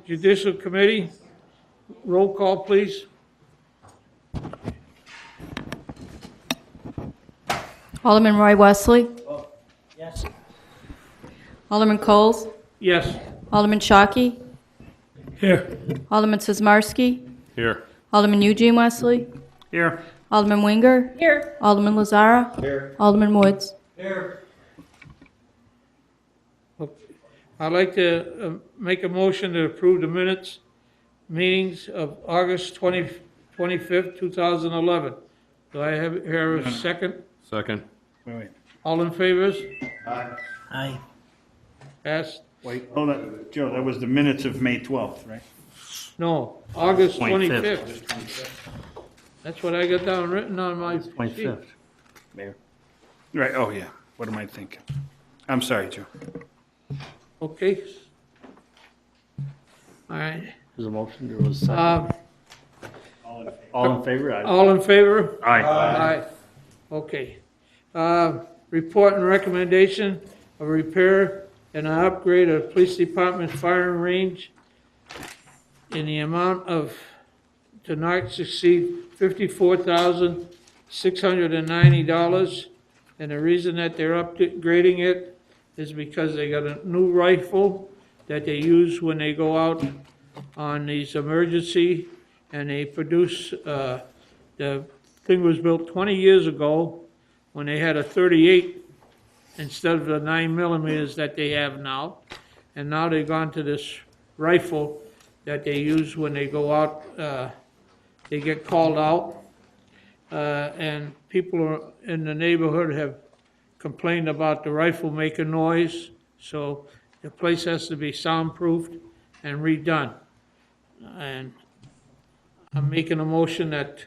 Judicial Committee, roll call, please. Alderman Roy Wesley. Yes. Alderman Coles. Yes. Alderman Shockey. Here. Alderman Sizmarsky. Here. Alderman Eugene Wesley. Here. Alderman Winger. Here. Alderman Lazara. Here. Alderman Woods. Here. I'd like to make a motion to approve the minutes, meetings of August 25th, 2011. Do I have a second? Second. Wait. All in favor? Aye. Passed? Wait, hold on, Joe, that was the minutes of May 12th, right? No, August 25th. 25th. That's what I got down written on my sheet. 25th. Mayor. Right, oh yeah, what am I thinking? I'm sorry, Joe. Okay. All right. There's a motion, there was a second. All in favor? Aye. All in favor? Aye. Aye. Okay. Report and recommendation of repair and an upgrade of police department firing range in the amount of, to not exceed $54,690. And the reason that they're upgrading it is because they got a new rifle that they use when they go out on these emergency, and they produce, the thing was built 20 years ago when they had a 38 instead of the 9 millimeters that they have now. And now they've gone to this rifle that they use when they go out, they get called out. And people in the neighborhood have complained about the rifle making noise, so the place has to be soundproofed and redone. And I'm making a motion that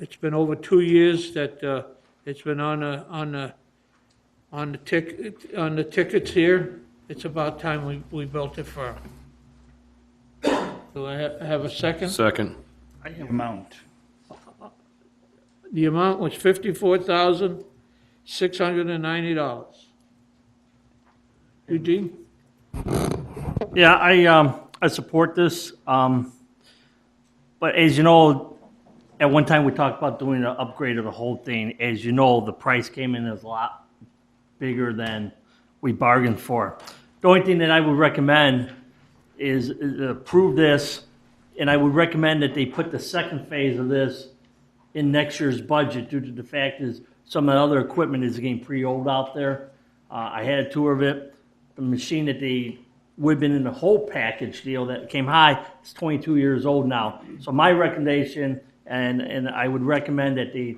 it's been over 2 years that it's been on the tickets here. It's about time we built it for 'em. Do I have a second? Second. Amount. The amount was $54,690. Eugene? Yeah, I support this. But as you know, at one time we talked about doing an upgrade of the whole thing. As you know, the price came in as a lot bigger than we bargained for. The only thing that I would recommend is approve this, and I would recommend that they put the second phase of this in next year's budget, due to the fact is some of the other equipment is getting pretty old out there. I had a tour of it. The machine that they would have been in the whole package deal that came high is 22 years old now. So my recommendation, and I would recommend that they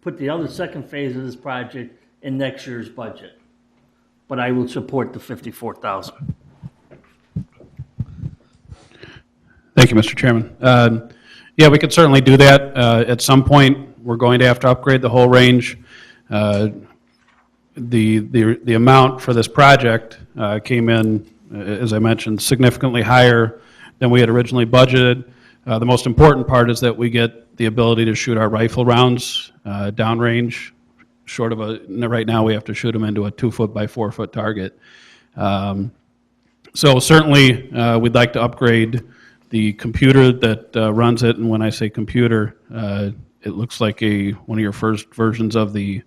put the other second phase of this project in next year's budget. But I will support the 54,000. Thank you, Mr. Chairman. Yeah, we could certainly do that. At some point, we're going to have to upgrade the whole range. The amount for this project came in, as I mentioned, significantly higher than we had originally budgeted. The most important part is that we get the ability to shoot our rifle rounds downrange. Short of right now we have to shoot them into a 2-foot by 4-foot target. So certainly we'd like to upgrade the computer that runs it, and when I say computer, it looks like one of your first versions of the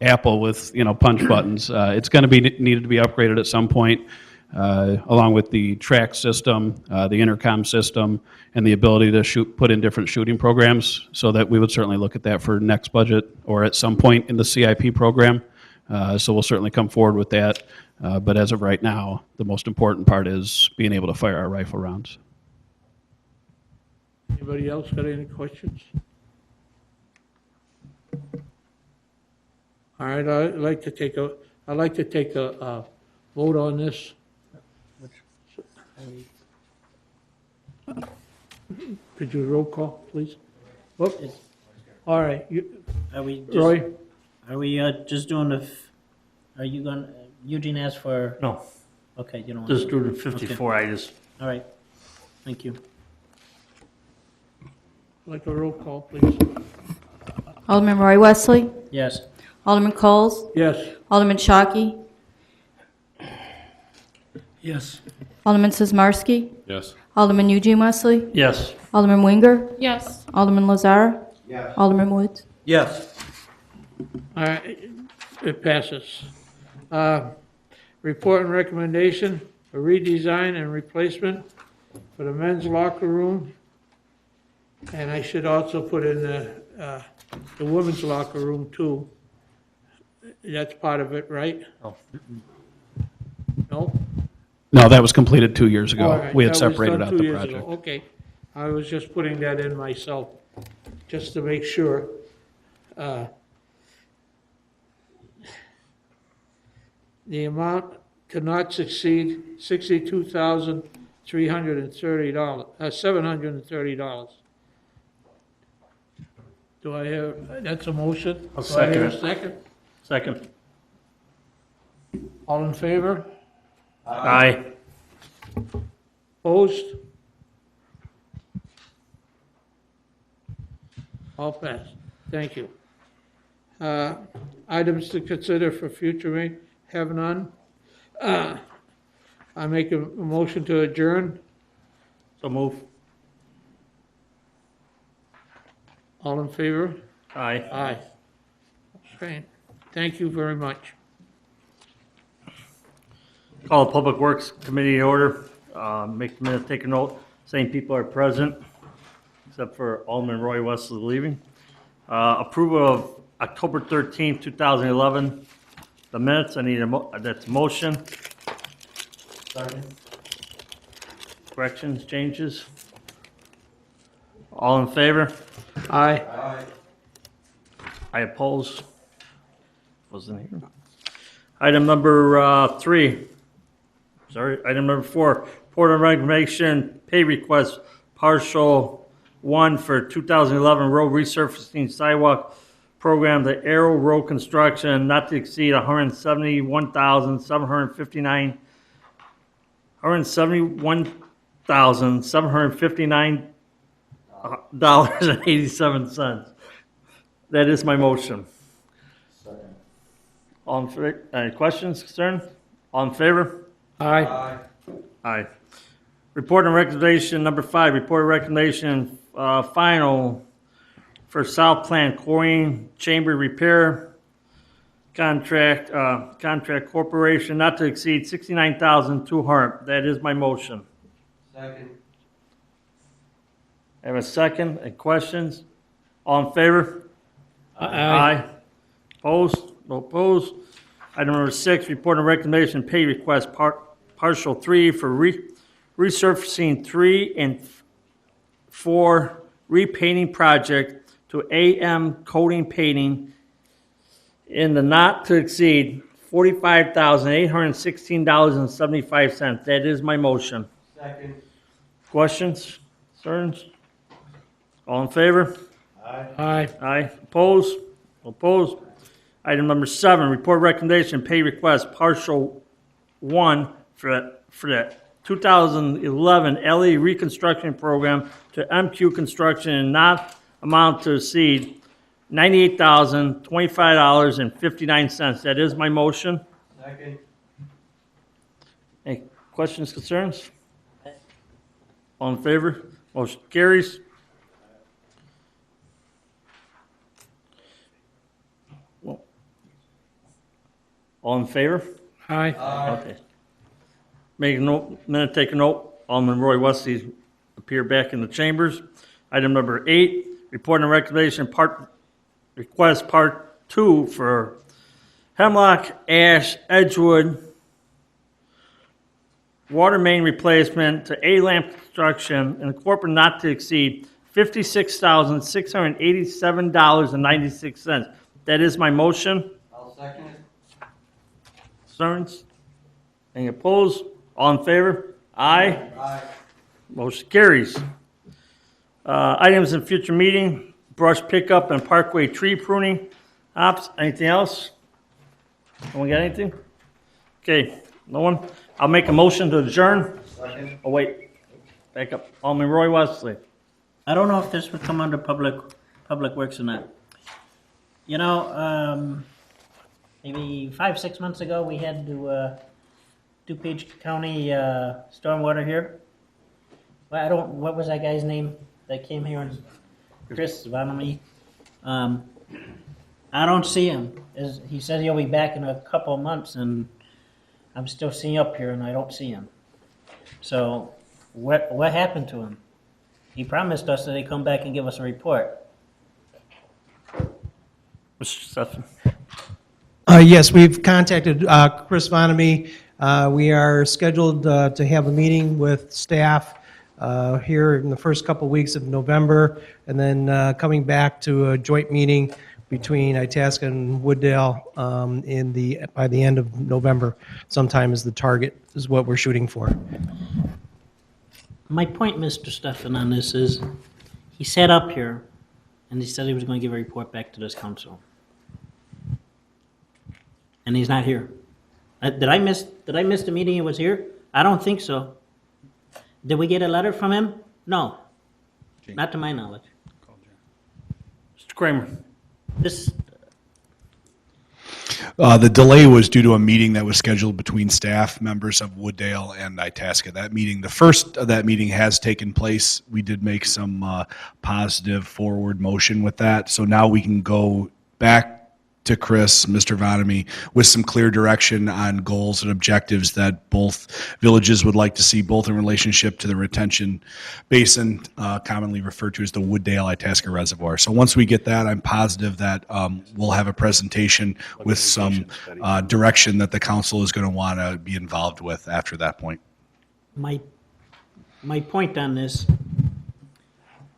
Apple with punch buttons. It's going to be needed to be upgraded at some point, along with the track system, the intercom system, and the ability to put in different shooting programs. So that we would certainly look at that for next budget or at some point in the CIP program. So we'll certainly come forward with that. But as of right now, the most important part is being able to fire our rifle rounds. Anybody else got any questions? All right, I'd like to take a vote on this. Could you roll call, please? Whoop. All right, Are we just, Roy? Are we just doing are you going, Eugene asked for, No, okay, you don't want just to. do the 54, I just, All right, thank you. Like a roll call, please. Alderman Roy Wesley. Yes. Alderman Coles. Yes. Alderman Shockey. yes. Alderman Sizmarsky? Yes. Alderman Eugene Wesley? Yes. Alderman Winger? Yes. Alderman Lazara? Yes. Alderman Woods? Yes. All right, it passes. Report and recommendation for redesign and replacement for the men's locker room. And I should also put in the women's locker room too. That's part of it, right? Oh. No? No, that was completed 2 years All ago. right, We had that was separated done out 2 the years ago. project. Okay, I was just putting that in myself, just to make sure. The amount to not succeed $62,330, $730. Do I hear, that's a motion? I'll Do I hear a second second? Second. All in favor? Aye. Opposed? All passed. Thank you. Items to consider for future meeting, have none. I make a motion to adjourn. So move. All in favor? Aye. Aye. Okay, thank you very much. Call the Public Works Committee to order. Make the minute, take a note. Same people are present, except for Alderman Roy Wesley leaving. Approval of October 13th, 2011. The minutes, I need that's a motion. Corrections, changes? All in favor? Aye. I oppose. Wasn't here. Item number 3. Sorry, item number 4. Report on recommendation, pay request, partial 1 for 2011 road resurfacing sidewalk program, the Arrow Road construction, not to exceed $171,759. $171,759.87. That is my motion. All in favor? Any questions, concerns? All in favor? Aye. Aye. Report and recommendation number 5, report and recommendation final for South Plant Chlorine Chamber Repair Contract Corporation not to exceed $69,200. That is my motion. Second. I have a second. Any questions? All in favor? Aye. Opposed? No opposed. Item number 6, report and recommendation pay request partial 3 for resurfacing 3 and 4 repainting project to AM Coating Painting in the not to exceed $45,816.75. That is my motion. Second. Questions? Concerns? All in favor? Aye. Aye. Opposed? Opposed. Item number 7, report recommendation, pay request, partial 1 for the 2011 LE reconstruction program to MQ Construction and not amount to exceed $98,025.59. That is my motion. Second. Any questions, concerns? All in favor? Motion carries. All in favor? Aye. Okay. Make a note, minute, take a note. Alderman Roy Wesley appear back in the chambers. Item number 8, report and recommendation request part 2 for Hemlock Ash Edgewood water main replacement to A-Lamp Construction and corporate not to exceed $56,687.96. That is my motion. I'll second it. Concerns? Any opposed? All in favor? Aye. Aye. Motion carries. Items in future meeting, brush pickup and parkway tree pruning. Ops, anything else? No one got anything? Okay, no one? I'll make a motion to adjourn. Second. Oh, wait. Back up. Alderman Roy Wesley. I don't know if this would come under public works or not. You know, maybe 5-6 months ago, we had to DuPage County stormwater here? Well, what was that guy's name that came here? Chris Vanamy. I don't see him. He said he'll be back in a couple of months, and I'm still seeing up here, and I don't see him. So what happened to him? He promised us that he'd come back and give us a report. Mr. Stefan? Yes, we've contacted Chris Vanamy. We are scheduled to have a meeting with staff here in the first couple weeks of November, and then coming back to a joint meeting between Itasca and Wooddale by the end of November. Sometime is the target, is what we're shooting for. My point, Mr. Stefan, on this is, he sat up here and he said he was going to give a report back to this council. And he's not here. Did I miss the meeting he was here? I don't think so. Did we get a letter from him? No. Not to my knowledge. Mr. Kramer? This, The delay was due to a meeting that was scheduled between staff members of Wooddale and Itasca. That meeting, the first of that meeting has taken place. We did make some positive forward motion with that. So now we can go back to Chris, Mr. Vanamy, with some clear direction on goals and objectives that both villages would like to see, both in relationship to the retention basin, commonly referred to as the Wooddale Itasca Reservoir. So once we get that, I'm positive that we'll have a presentation with some direction that the council is going to want to be involved with after that point. my point on this,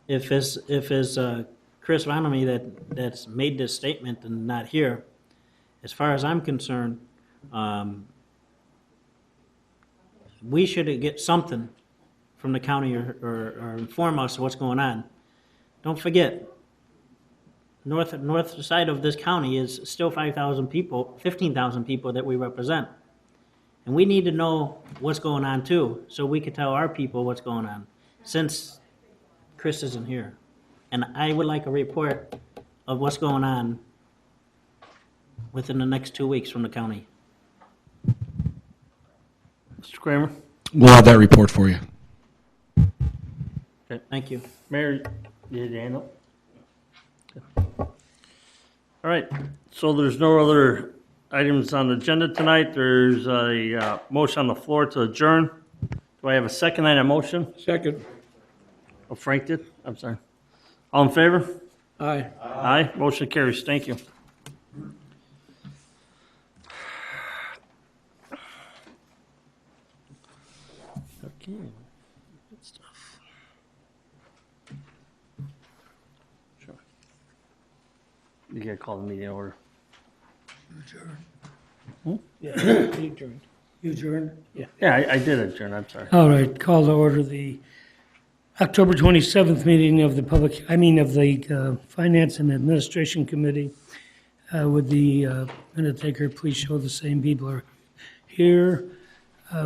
if it's Chris Vanamy that's made this statement and not here, as far as I'm concerned, we should get something from the county or inform us of what's going on. Don't forget, north side of this county is still 5,000 people, 15,000 people that we represent. And we need to know what's going on too, so we can tell our people what's going on, since Chris isn't here. And I would like a report of what's going on within the next 2 weeks from the county. Mr. Kramer? We'll have that report for you. Thank you. Mayor, you had your hand up? All right, so there's no other items on the agenda tonight. There's a motion on the floor to adjourn. Do I have a second on that motion? Second. Oh, Frank did? I'm sorry. All in favor? Aye. Aye, motion carries. Thank you. Okay, good stuff. Sure. You gotta call the meeting order. You adjourned. You adjourn? Yeah. Yeah, I did adjourn, I'm sorry. All right, call to order the October 27th meeting of the Finance and Administration Committee. Would the minute taker please show the same people are here?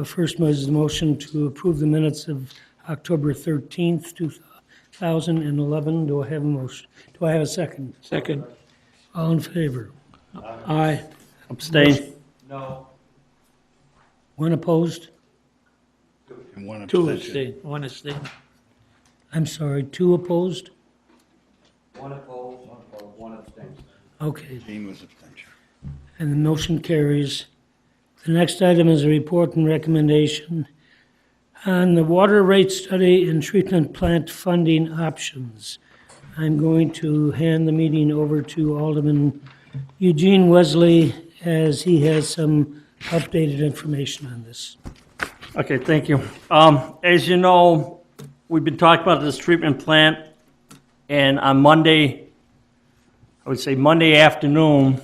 First was the motion to approve the minutes of October 13th, 2011. Do I have a motion? Do I have a second? Second. All in favor? Aye. Abstain? One opposed? And one Two abstention. abstain, one abstain. I'm sorry, two opposed? One opposed, one abstention. Okay, Dean was abstention. and the motion carries. The next item is a report and recommendation on the water rate study and treatment plant funding options. I'm going to hand the meeting over to Alderman Eugene Wesley as he has some updated information on this. Okay, thank you. As you know, we've been talking about this treatment plant, and on Monday, I would say Monday afternoon,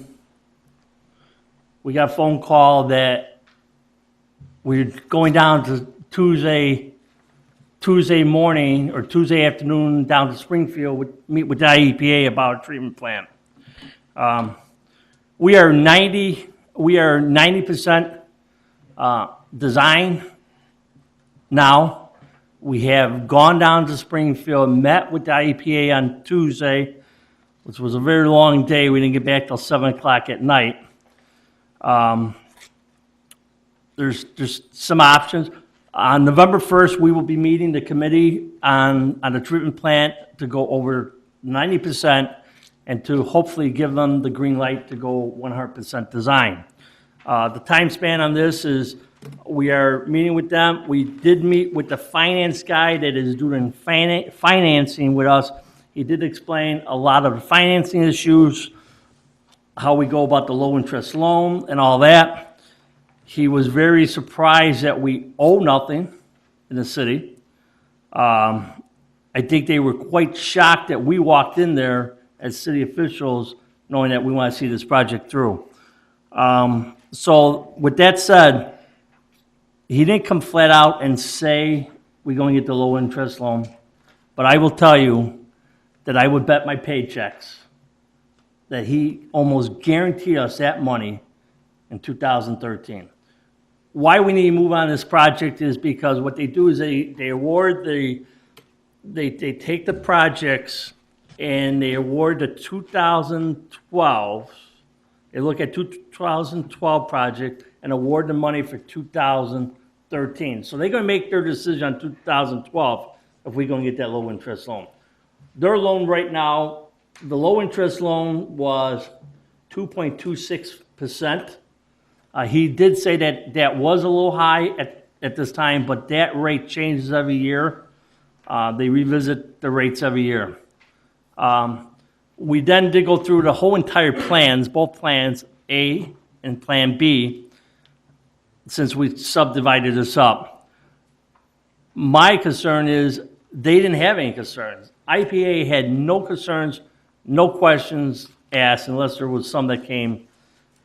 we got a phone call that we're going down to Tuesday morning or Tuesday afternoon down to Springfield, meet with the IEPA about a treatment plant. We are 90% design now. We have gone down to Springfield, met with the IEPA on Tuesday, which was a very long day. We didn't get back till 7 o'clock at night. there's some options. On November 1st, we will be meeting the committee on the treatment plant to go over 90% and to hopefully give them the green light to go 100% design. The time span on this is, we are meeting with them. We did meet with the finance guy that is doing financing with us. He did explain a lot of the financing issues, how we go about the low interest loan and all that. He was very surprised that we owe nothing in the city. I think they were quite shocked that we walked in there as city officials knowing that we want to see this project through. So with that said, he didn't come flat out and say we're going to get the low interest loan, but I will tell you that I would bet my paychecks that he almost guaranteed us that money in 2013. Why we need to move on this project is because what they do is they award they take the projects and they award the 2012, they look at 2012 project and award the money for 2013. So they're gonna make their decision on 2012 if we're gonna get that low interest loan. Their loan right now, the low interest loan was 2.26%. He did say that that was a little high at this time, but that rate changes every year. They revisit the rates every year. We then did go through the whole entire plans, both plans A and Plan B, since we subdivided this up. My concern is they didn't have any concerns. IPA had no concerns, no questions asked, unless there was some that came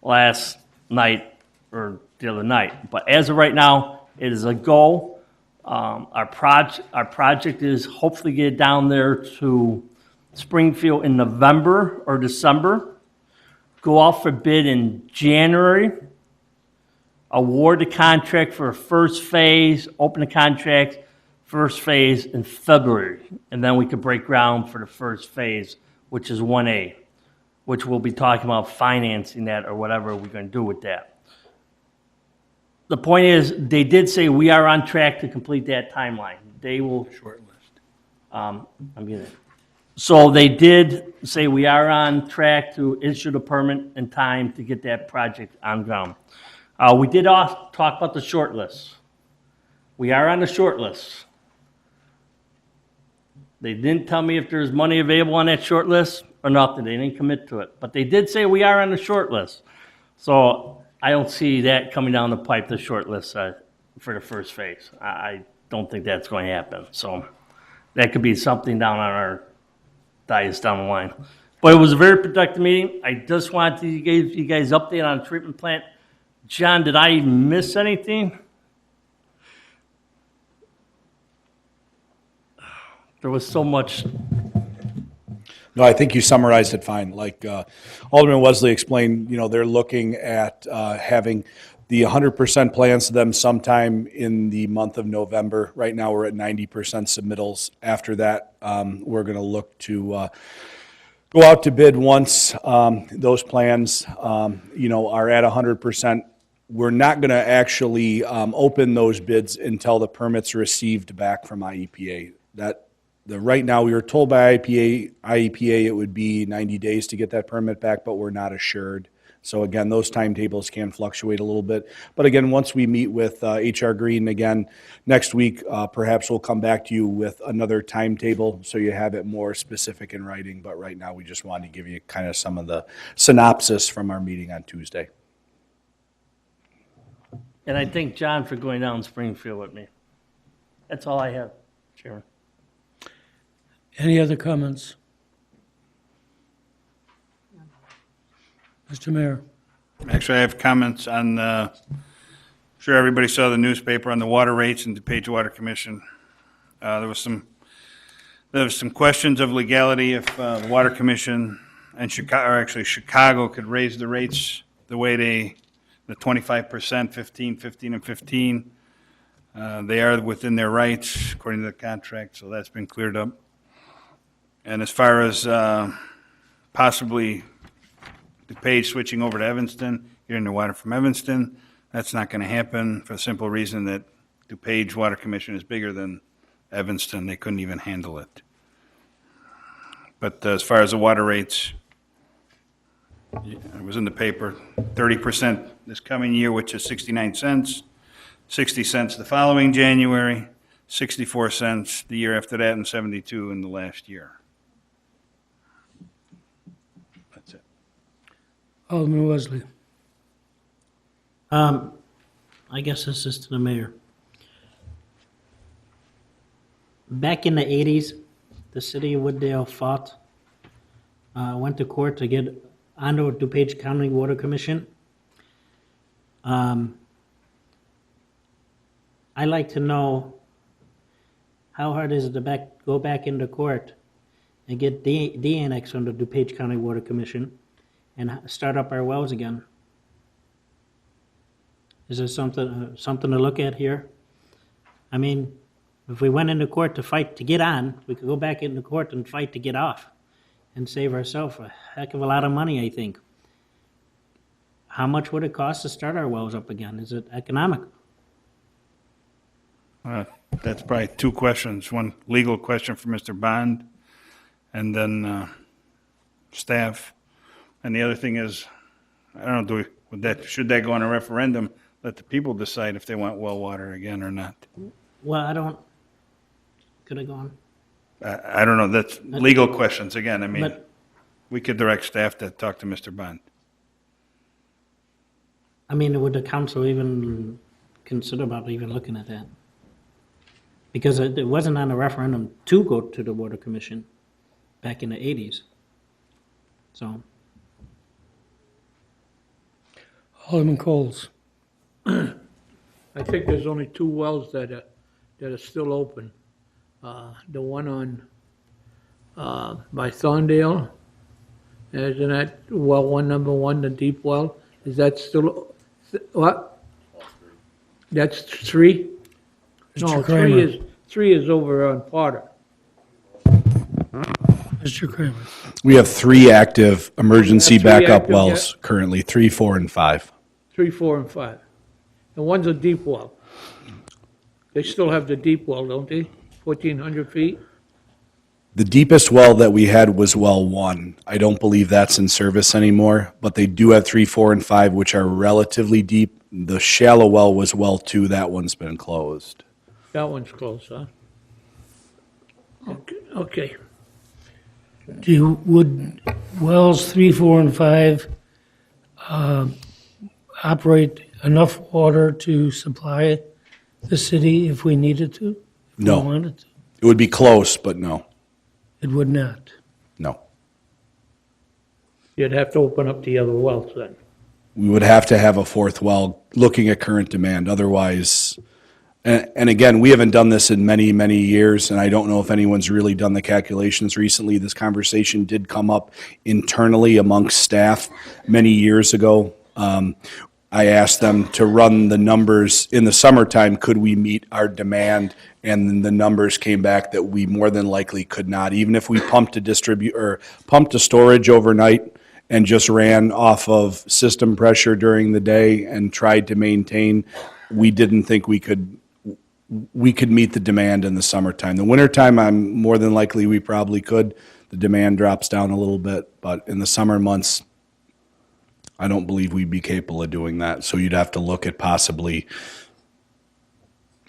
last night or the other night. But as of right now, it is a go. Our project is hopefully get down there to Springfield in November or December, go out for bid in January, award the contract for first phase, open the contract, first phase in February, and then we could break ground for the first phase, which is 1A, which we'll be talking about financing that or whatever we're going to do with that. The point is, they did say we are on track to complete that timeline. They will. Short list. So they did say we are on track to issue the permit in time to get that project on ground. We did also talk about the short list. We are on the short list. They didn't tell me if there's money available on that short list or nothing. They didn't commit to it. But they did say we are on the short list. So I don't see that coming down the pipe, the short list for the first phase. I don't think that's going to happen. So that could be something down on our dais down the line. But it was a very productive meeting. I just wanted to give you guys an update on the treatment plant. John, did I miss anything? There was so much. No, I think you summarized it fine. Like Alderman Wesley explained, they're looking at having the 100% plans to them sometime in the month of November. Right now, we're at 90% submittals. After that, we're going to look to go out to bid once those plans, are at 100%. We're not going to actually open those bids until the permits are received back from IEPA. Right now, we were told by IEPA it would be 90 days to get that permit back, but we're not assured. So again, those timetables can fluctuate a little bit. But again, once we meet with HR Green again next week, perhaps we'll come back to you with another timetable so you have it more specific in writing. But right now, we just wanted to give you kind of some of the synopsis from our meeting on Tuesday. And I thank John for going down Springfield with me. That's all I have, Chairman. Any other comments? Mr. Mayor. Actually, I have comments on, sure everybody saw the newspaper on the water rates in DuPage Water Commission. There was some questions of legality if the Water Commission and Chicago could raise the rates the way the 25%, 15, and 15. They are within their rights according to the contract, so that's been cleared up. And as far as possibly DuPage switching over to Evanston, getting the water from Evanston, That's not going to happen for the simple reason that DuPage Water Commission is bigger than Evanston. They couldn't even handle it. But as far as the water rates, it was in the paper, 30% this coming year, which is 69 cents, 60 cents the following January, 64 cents the year after that, and 72 in the last year. That's it. Alderman Wesley. I guess this is to the mayor. Back in the 80s, the city of Wooddale fought, went to court to get onto DuPage County Water Commission. I'd like to know how hard is it to go back into court and get de-annexed from the DuPage County Water Commission and start up our wells again? Is there something to look at here? I mean, if we went into court to fight to get on, we could go back into court and fight to get off and save ourselves a heck of a lot of money, I think. How much would it cost to start our wells up again? Is it economic? That's probably two questions. One legal question for Mr. Bond, and then staff. And the other thing is, I don't know, should that go on a referendum? Let the people decide if they want well water again or not. Well, could I go on? I don't know. That's legal questions again. I mean, But- we could direct staff to talk to Mr. Bond. I mean, would the council even consider about even looking at that? Because it wasn't on a referendum to go to the Water Commission back in the 80s. So, Alderman Coles. I think there's only two wells that are still open. The one on, by Thorndale, isn't that well, number one, the deep well? Is that still, what? That's three? No, Mr. Kramer. three is over on Potter. Mr. Kramer. We have 3 active emergency Three backup active, wells currently, 3, 4, and 5. 3, 4, and 5. And one's a deep well. They still have the deep well, don't they? 1,400 feet? The deepest well that we had was well 1. I don't believe that's in service anymore, but they do have 3, 4, and 5, which are relatively deep. The shallow well was well 2. That one's been closed. That one's close, huh? Okay. Would wells 3, 4, and 5 operate enough water to supply the city if we needed to? If we No. wanted to? It would be close, but no, It would not. no. You'd have to open up the other wells then. We would have to have a 4th well looking at current demand. Otherwise, and again, we haven't done this in many, many years, and I don't know if anyone's really done the calculations recently. This conversation did come up internally amongst staff many years ago. I asked them to run the numbers in the summertime, could we meet our demand? And then the numbers came back that we more than likely could not. Even if we pumped to storage overnight and just ran off of system pressure during the day and tried to maintain, we didn't think we could meet the demand in the summertime. The wintertime, I'm more than likely we probably could. The demand drops down a little bit, but in the summer months, I don't believe we'd be capable of doing that. So you'd have to look at possibly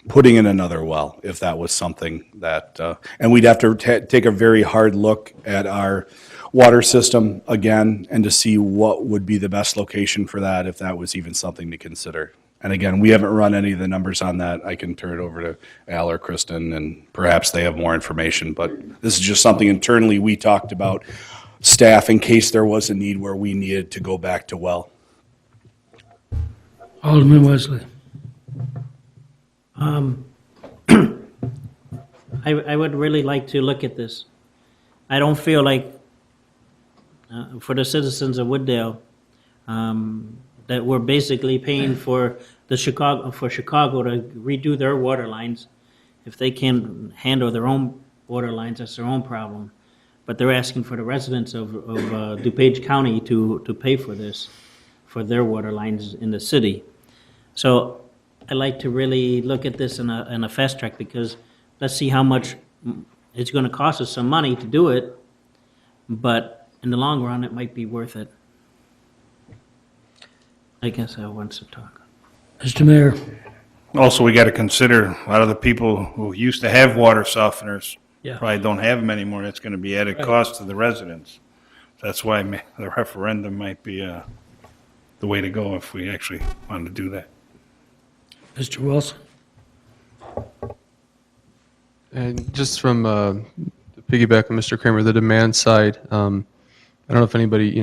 putting in another well if that was something that, and we'd have to take a very hard look at our water system again and to see what would be the best location for that, if that was even something to consider. And again, we haven't run any of the numbers on that. I can turn it over to Al or Kristen, and perhaps they have more information. But this is just something internally we talked about, staff, in case there was a need where we needed to go back to well. Alderman Wesley. I would really like to look at this. I don't feel like, for the citizens of Wooddale, that we're basically paying for Chicago to redo their water lines. If they can't handle their own water lines, that's their own problem. But they're asking for the residents of DuPage County to pay for this, for their water lines in the city. So I like to really look at this in a fast track, because let's see how much it's gonna cost us some money to do it, but in the long run, it might be worth it. I guess I want to talk. Mr. Mayor, Also, we got to consider a lot of the people who used to have water softeners Yeah. probably don't have them anymore. That's going to be added cost to the residents. That's why the referendum might be the way to go if we actually want to do that. Mr. Wilson? And just from to piggyback on Mr. Kramer, the demand side, I don't know if anybody,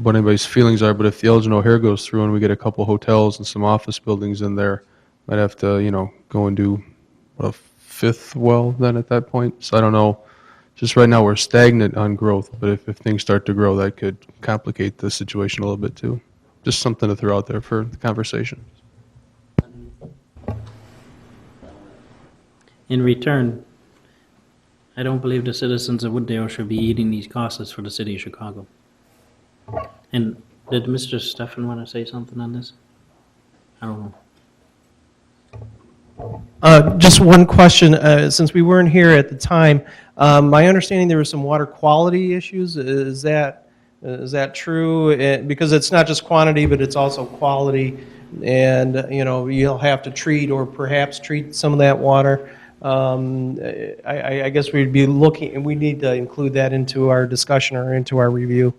what anybody's feelings are, but if the Elgin O'Hare goes through and we get a couple hotels and some office buildings in there, might have to, go and do a fifth well then at that point. So I don't know. Just right now we're stagnant on growth, but if things start to grow, that could complicate the situation a little bit too. Just something to throw out there for the conversation. In return, I don't believe the citizens of Wooddale should be eating these costs for the city of Chicago. And did Mr. Stefan want to say something on this? I don't know. Just one question, since we weren't here at the time, my understanding there were some water quality issues. Is that true? Because it's not just quantity, but it's also quality, and you'll have to treat or perhaps treat some of that water. I guess we'd be looking, and we need to include that into our discussion or into our review.